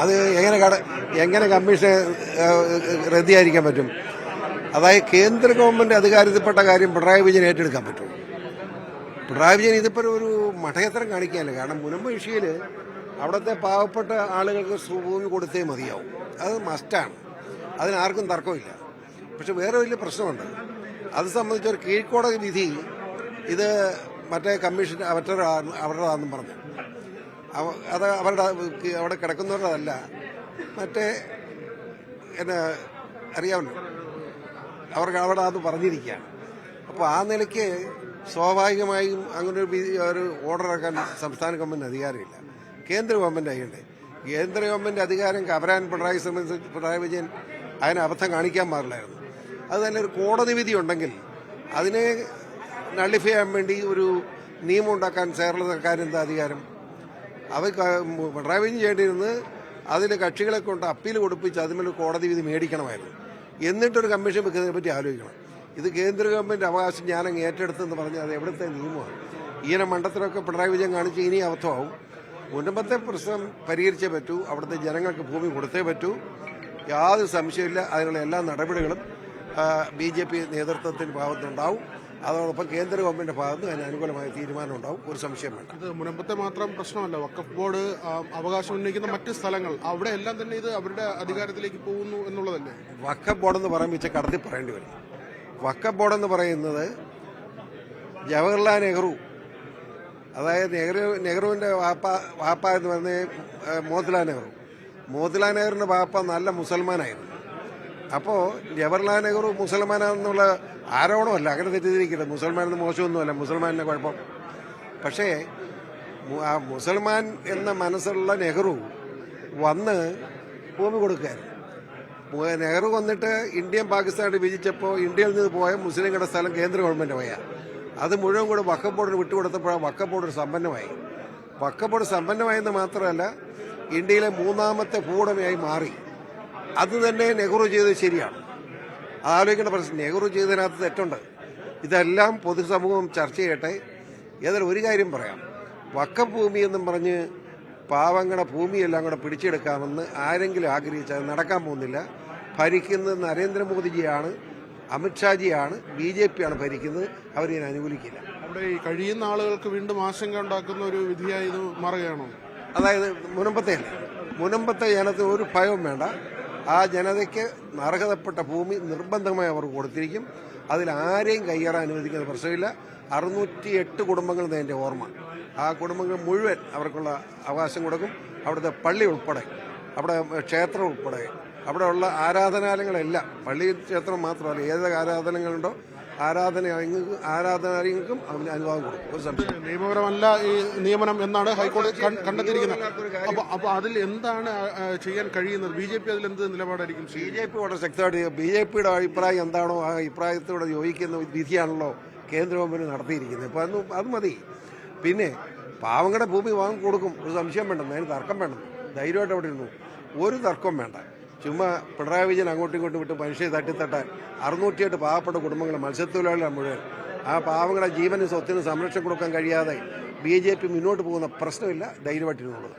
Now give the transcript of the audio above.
അത് എങ്ങനെ കമ്മീഷൻ റദ്ദായിരിക്കാൻ പറ്റും? അതായത് കേന്ദ്ര ഗവൺമെന്റ് അധികാരത്തിൽപ്പെട്ട കാര്യം പിണറായി വിജയൻ ഏറ്റെടുക്കാൻ പറ്റും. പിണറായി വിജയൻ ഇതിപ്പോൾ ഒരു മഠയത്തരം കാണിക്കാനല്ല. കാരണം മുനമ്പ് വിഷയിൽ അവിടുത്തെ പാവപ്പെട്ട ആളുകൾക്ക് ഭൂമി കൊടുത്തേ മതിയാവും. അത് മസ്റ്റാണ്, അതിനാർക്കും തർക്കമില്ല. പക്ഷെ വേറെ വലിയ പ്രശ്നമുണ്ട്. അത് സംബന്ധിച്ച് ഒരു കീഴ്ക്കോടതി വിധി ഇത് മറ്റേ കമ്മീഷൻ അവരുടേതാണെന്നും പറഞ്ഞു. അത് അവിടെ കിടക്കുന്നവരുടേതല്ല, മറ്റേ എന്നെ അറിയാമല്ലോ, അവർക്ക് അവിടെ അത് പറഞ്ഞിരിക്കുകയാണ്. അപ്പോൾ ആ നിലയ്ക്ക് സ്വാഭാവികമായും അങ്ങനെ ഒരു ഓർഡർ ഇറക്കാൻ സംസ്ഥാന ഗവൺമെൻറ് അധികാരമില്ല, കേന്ദ്ര ഗവൺമെൻറ് ആയിട്ടുണ്ട്. കേന്ദ്ര ഗവൺമെൻറ് അധികാരം കവരാൻ പിണറായി വിജയൻ അതിന് അബദ്ധം കാണിക്കാൻ പാടില്ലായിരുന്നു. അത് തന്നെ ഒരു കോടതി വിധി ഉണ്ടെങ്കിൽ അതിനെ നള്ളിഫൈ ചെയ്യാൻ വേണ്ടി ഒരു നിയമം ഉണ്ടാക്കാൻ കേരള സർക്കാരിന് എന്താ അധികാരം? അവർ പിണറായി വിജയൻ ചെയ്യേണ്ടിയിരുന്നത് അതിൽ കക്ഷികളെ കൊണ്ട് അപ്പീൽ കൊടുപ്പിച്ച് അതിന്മേൽ കോടതി വിധി മേടിക്കണമായിരുന്നു. എന്നിട്ടൊരു കമ്മീഷൻ വെക്കുന്നതിനെ പറ്റി ആലോചിക്കണം. ഇത് കേന്ദ്ര ഗവൺമെന്റ് അവകാശം ഞാനങ്ങ് ഏറ്റെടുത്തെന്ന് പറഞ്ഞാൽ അത് എവിടുത്തെ നിയമമാണ്? ഈയിനെ മണ്ടത്തിലൊക്കെ പിണറായി വിജയൻ കാണിച്ച് ഇനി അബദ്ധമാവും. മുൻപത്തെ പ്രശ്നം പരിഹരിച്ചേ പറ്റൂ, അവിടുത്തെ ജനങ്ങൾക്ക് ഭൂമി കൊടുത്തേ പറ്റൂ, യാതൊരു സംശയമില്ല. അതിനുള്ള എല്ലാ നടപടികളും BJP നേതൃത്വത്തിന്റെ ഭാഗത്തുണ്ടാവും. അതോടൊപ്പം കേന്ദ്ര ഗവൺമെന്റിന്റെ ഭാഗത്ത് അതിന് അനുകൂലമായ തീരുമാനം ഉണ്ടാവും, ഒരു സംശയം വേണ്ട. ഇത് മുനമ്പത്തെ മാത്രം പ്രശ്നമല്ല, വഖഫ് ബോർഡ് അവകാശം ഉന്നയിക്കുന്ന മറ്റ് സ്ഥലങ്ങൾ അവിടെ എല്ലാം തന്നെ ഇത് അവരുടെ അധികാരത്തിലേക്ക് പോകുന്നു എന്നുള്ളതല്ലേ? വഖഫ് ബോർഡ് എന്ന് പറയുമ്പോൾ കടത്തി പറയേണ്ടി വരും. വഖഫ് ബോർഡ് എന്ന് പറയുന്നത് ജവഹർലാൽ നെഹ്റു, അതായത് നെഹ്റുവിന്റെ വാപ്പ എന്ന് പറയുന്നത് മോത്തിലാൽ നെഹ്റുവിന്റെ വാപ്പ നല്ല മുസൽമാനായിരുന്നു. അപ്പോൾ ജവഹർലാൽ നെഹ്റു മുസൽമാനാണെന്നുള്ള ആരോപണമല്ല, അങ്ങനെ തെറ്റിദ്ധരിക്കട്ടെ. മുസൽമാനെന്ന് മോശമൊന്നുമല്ല, മുസൽമാന്റെ കുഴപ്പം. പക്ഷേ ആ മുസൽമാൻ എന്ന മനസ്സുള്ള നെഹ്റു വന്ന് ഭൂമി കൊടുക്കുകയായിരുന്നു. നെഹ്റു വന്നിട്ട് ഇന്ത്യയും പാകിസ്ഥാനായിട്ട് വിഭജിച്ചപ്പോൾ ഇന്ത്യയിൽ നിന്ന് പോയ മുസ്ലിങ്ങളുടെ സ്ഥലം കേന്ദ്ര ഗവൺമെന്റ് പോയ അത് മുഴുവൻ കൂടെ വഖഫ് ബോർഡിന് വിട്ടുകൊടുത്തപ്പോഴാണ് വഖഫ് ബോർഡ് സമ്പന്നമായി. വഖഫ് ബോർഡ് സമ്പന്നമായെന്ന് മാത്രമല്ല, ഇന്ത്യയിലെ മൂന്നാമത്തെ ഭൂവുടമയായി മാറി. അത് തന്നെ നെഹ്റു ചെയ്തത് ശരിയാണ്. ആലോചിക്കേണ്ട പ്രശ്നം, നെഹ്റു ചെയ്തതിനകത്ത് തെറ്റുണ്ട്. ഇതെല്ലാം പൊതുസമൂഹം ചർച്ച ചെയ്യട്ടെ. ഏതായാലും ഒരു കാര്യം പറയാം, വഖഫ് ഭൂമി എന്നും പറഞ്ഞ് പാവങ്ങളുടെ ഭൂമിയെല്ലാം കൂടെ പിടിച്ചെടുക്കാമെന്ന് ആരെങ്കിലും ആഗ്രഹിച്ചാൽ നടക്കാൻ പോകുന്നില്ല. ഭരിക്കുന്നത് നരേന്ദ്രമോദിജിയാണ്, അമിത്ഷാജിയാണ്, BJP ആണ് ഭരിക്കുന്നത്. അവരിതിനെ അനുകൂലിക്കില്ല. അവിടെ ഈ കഴിയുന്ന ആളുകൾക്ക് വീണ്ടും ആശങ്ക ഉണ്ടാക്കുന്ന ഒരു വിധിയായി ഇത് മാറുകയാണോ? അതായത് മുനമ്പത്തെ ജനത്തിന് ഒരു ഭയവും വേണ്ട. ആ ജനതയ്ക്ക് അർഹതപ്പെട്ട ഭൂമി നിർബന്ധമായി അവർ കൊടുത്തിരിക്കും. അതിൽ ആരെയും കയ്യേറാൻ അനുവദിക്കുന്ന പ്രശ്നമില്ല. 608 കുടുംബങ്ങൾ എൻ്റെ ഓർമ്മ. ആ കുടുംബങ്ങൾ മുഴുവൻ അവർക്കുള്ള അവകാശം കൊടുക്കും. അവിടുത്തെ പള്ളി ഉൾപ്പെടെ, അവിടെ ക്ഷേത്രം ഉൾപ്പെടെ, അവിടെയുള്ള ആരാധനാലയങ്ങളെല്ലാം, പള്ളി ക്ഷേത്രം മാത്രമല്ല, ഏത് ആരാധനകളുണ്ടോ ആരാധനാലയങ്ങൾക്കും അതിന് അനുവാദം കൊടുക്കും. ഒരു സംശയം, നിയമപരമല്ല ഈ നിയമനം എന്നാണ് ഹൈക്കോടതി കണ്ടെത്തിയിരിക്കുന്നത്. അപ്പൊ അതിൽ എന്താണ് ചെയ്യാൻ കഴിയുന്നത്? BJP അതിൽ എന്ത് നിലപാടായിരിക്കും? BJP വളരെ ശക്തമായിട്ട് BJPയുടെ അഭിപ്രായം എന്താണോ ആ അഭിപ്രായത്തോടെ യോജിക്കുന്ന വിധിയാണല്ലോ കേന്ദ്ര ഗവൺമെന്റ് നടത്തിയിരിക്കുന്നത്. അപ്പൊ അത് മതി. പിന്നെ പാവങ്ങളുടെ ഭൂമി വാങ്ങി കൊടുക്കും, ഒരു സംശയം വേണ്ടെന്ന്, അതിന് തർക്കം വേണം. ധൈര്യമായിട്ട് അവിടെ ഇരുന്നു, ഒരു തർക്കവും വേണ്ട. ചുമ്മാ പിണറായി വിജയൻ അങ്ങോട്ടും ഇങ്ങോട്ടും വിട്ട് മനുഷ്യരെ തട്ടിത്തട്ടാൻ 608 പാവപ്പെട്ട കുടുംബങ്ങൾ, മത്സ്യത്തൊഴിലാളികളാണ് മുഴുവൻ. ആ പാവങ്ങളുടെ ജീവനും സ്വത്തിനും സംരക്ഷണം കൊടുക്കാൻ കഴിയാതെ BJP മുന്നോട്ട് പോകുന്ന പ്രശ്നമില്ല. ധൈര്യമായിട്ടിരുന്നുള്ളത്.